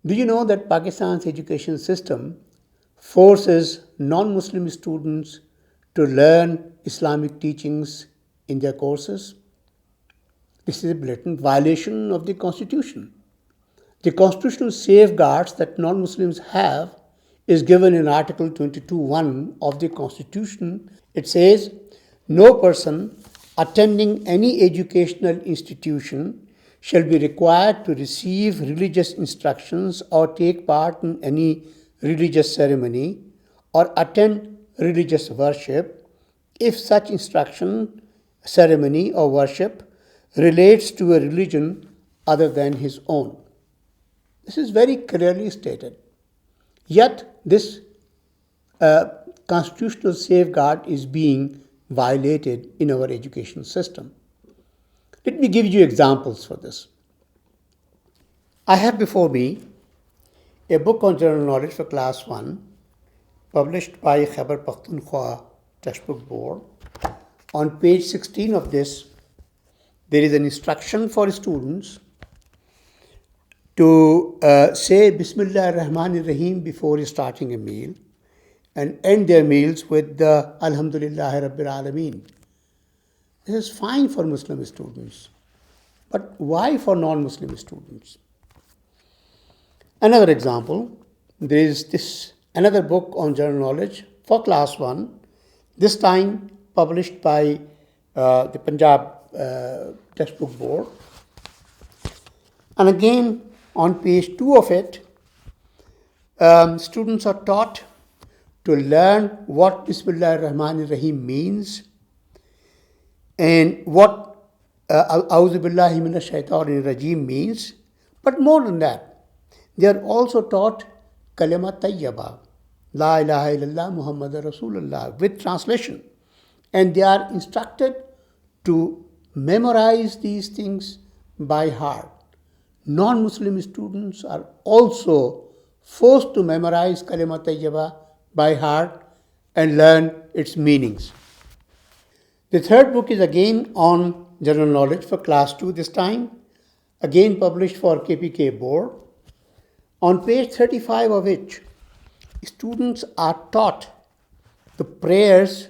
Do you know that Pakistan's education system forces non-Muslim students to learn Islamic teachings in their courses? This is a blatant violation of the Constitution. The constitutional safeguards that non-Muslims have is given in Article 22(1) of the Constitution. It says, no person attending any educational institution shall be required to receive religious instructions or take part in any religious ceremony or attend religious worship if such instruction, ceremony, or worship relates to a religion other than his own. This is very clearly stated. Yet this constitutional safeguard is being violated in our education system. Let me give you examples for this. I have before me a book on general knowledge for class 1 published by Khyber Pakhtunkhwa Textbook Board. On page 16 of this, there is an instruction for students to say Bismillah ar-Rahman ar-Rahim before starting a meal and end their meals with the Alhamdulillah Rabbil Alameen. This is fine for Muslim students, but why for non-Muslim students? Another example, there is another book on general knowledge for class 1, this time published by the Punjab Textbook Board. And again, on page 2 of it, students are taught to learn what Bismillah ar-Rahman ar-Rahim means and what A'udhu Billahi Minash Shaitanir Rajeem means. But more than that, they are also taught Kalima Tayyaba, La ilaha illallah Muhammad Rasulullah, with translation. And they are instructed to memorize these things by heart. Non-Muslim students are also forced to memorize Kalima Tayyaba by heart and learn its meanings. The third book is again on general knowledge for class 2 this time, again published for KPK board. On page 35 of which, students are taught the prayers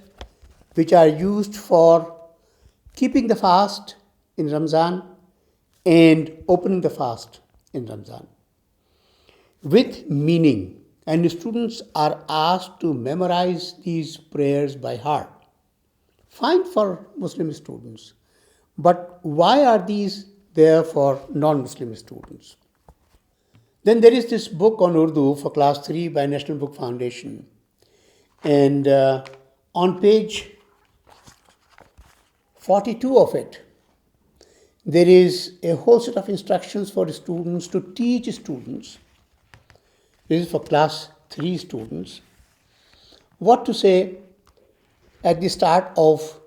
which are used for keeping the fast in Ramzan and opening the fast in Ramzan with meaning, and students are asked to memorize these prayers by heart. Fine for Muslim students, but why are these there for non-Muslim students? Then there is this book on Urdu for class 3 by National Book Foundation, and on page 42 of it, there is a whole set of instructions for students to teach students. This is for class 3 students. What to say at the start of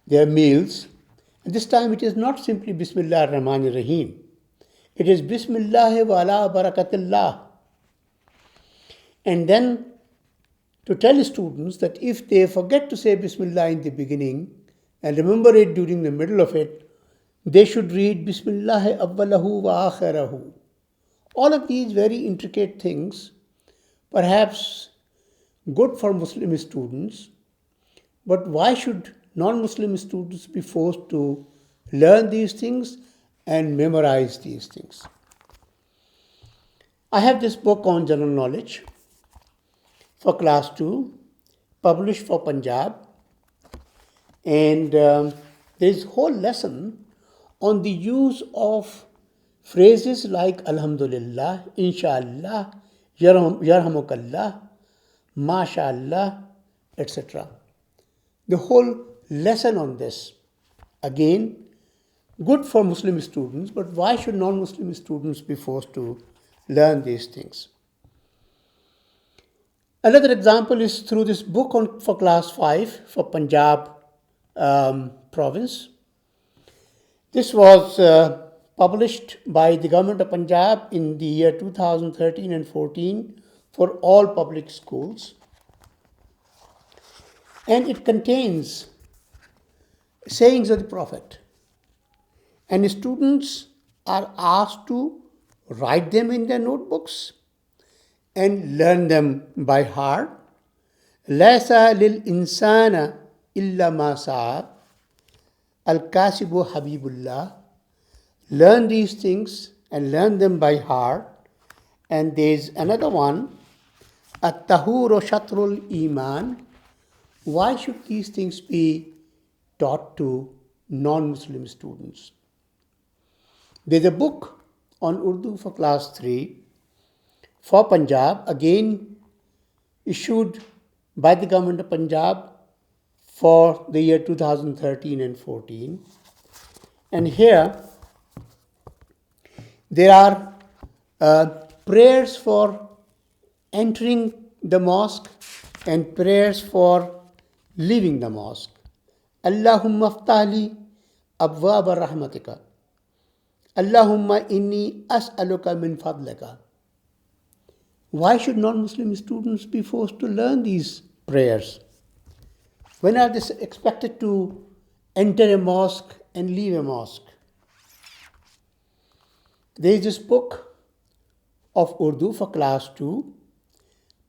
their meals. And this time it is not simply Bismillah ar-Rahman ar-Rahim. It is Bismillah wa ala barakatillah. And then to tell students that if they forget to say Bismillah in the beginning and remember it during the middle of it, they should read Bismillah awwalahu wa akhirahu. All of these very intricate things, perhaps good for Muslim students, but why should non-Muslim students be forced to learn these things and memorize these things? I have this book on general knowledge for class 2, published for Punjab, and there is a whole lesson on the use of phrases like Alhamdulillah, Inshallah, Yarhamukallah, MashaAllah, etc. The whole lesson on this, again, good for Muslim students, but why should non-Muslim students be forced to learn these things? Another example is through this book for class 5 for Punjab province. This was published by the government of Punjab in the year 2013 and 14 for all public schools. And it contains sayings of the Prophet. And students are asked to write them in their notebooks, and learn them by heart. لَيْسَ لِلْإِنسَانَ إِلَّا مَا سَعَى Al-Kasibu Habibullah. Learn these things and learn them by heart. And there's another one, At-Tahuru Shatrul Iman. Why should these things be taught to non-Muslim students? There's a book on Urdu for class 3 for Punjab, again issued by the government of Punjab for the year 2013 and 14. And here there are prayers for entering the mosque and prayers for leaving the mosque. Allahumma ftahli abwab rahmatika. Allahumma inni as'aluka min fadlika. Why should non-Muslim students be forced to learn these prayers? When are they expected to enter a mosque and leave a mosque? There is this book of Urdu for class 2,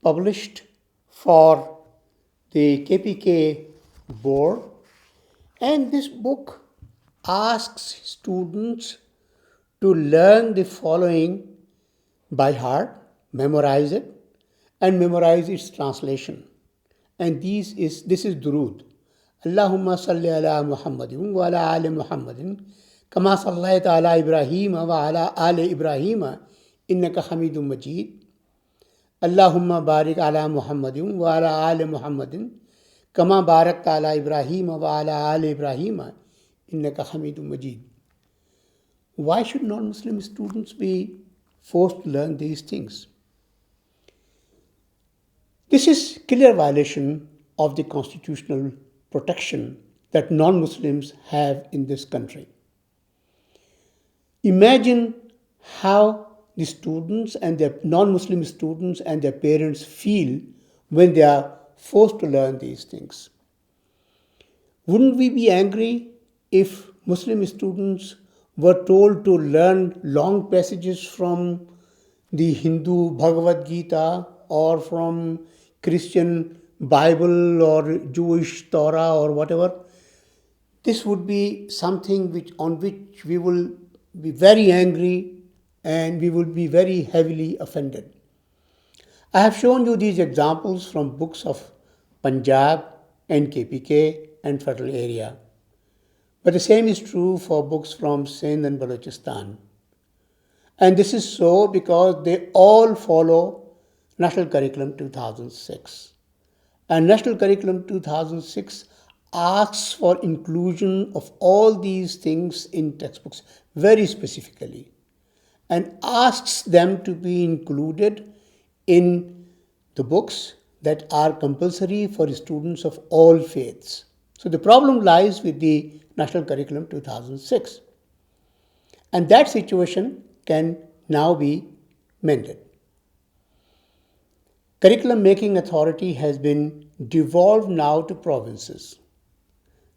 published for the KPK board, and this book asks students to learn the following by heart, memorize it, and memorize its translation. And this is Durood. Allahumma salli ala Muhammadin wa ala ali Muhammadin kama sallaita ala Ibrahim wa ala ali Ibrahim innaka Hamidum Majid. Allahumma barik ala Muhammadin wa ala ali Muhammadin kama barakta ala Ibrahim wa ala ali Ibrahim innaka Hamidum Majid. Why should non-Muslim students be forced to learn these things? This is clear violation of the constitutional protection that non-Muslims have in this country. Imagine how the students and their non-Muslim students and their parents feel when they are forced to learn these things. Wouldn't we be angry if Muslim students were told to learn long passages from the Hindu Bhagavad Gita or from Christian Bible or Jewish Torah or whatever? This would be something on which we will be very angry and we will be very heavily offended. I have shown you these examples from books of Punjab and KPK and Federal Area. But the same is true for books from Sindh and Balochistan. And this is so because they all follow National Curriculum 2006. And National Curriculum 2006 asks for inclusion of all these things in textbooks very specifically and asks them to be included in the books that are compulsory for students of all faiths. So the problem lies with the National Curriculum 2006. And that situation can now be mended. Curriculum making authority has been devolved now to provinces.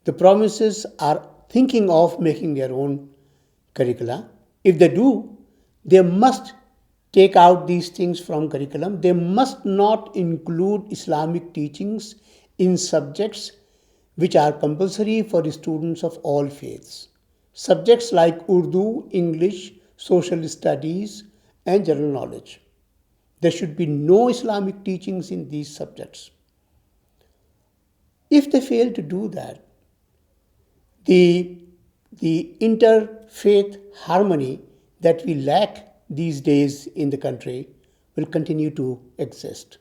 The provinces are thinking of making their own curricula. If they do, they must take out these things from curriculum. They must not include Islamic teachings in subjects which are compulsory for the students of all faiths. Subjects like Urdu, English, social studies, and general knowledge. There should be no Islamic teachings in these subjects. If they fail to do that, the interfaith harmony that we lack these days in the country will continue to exist.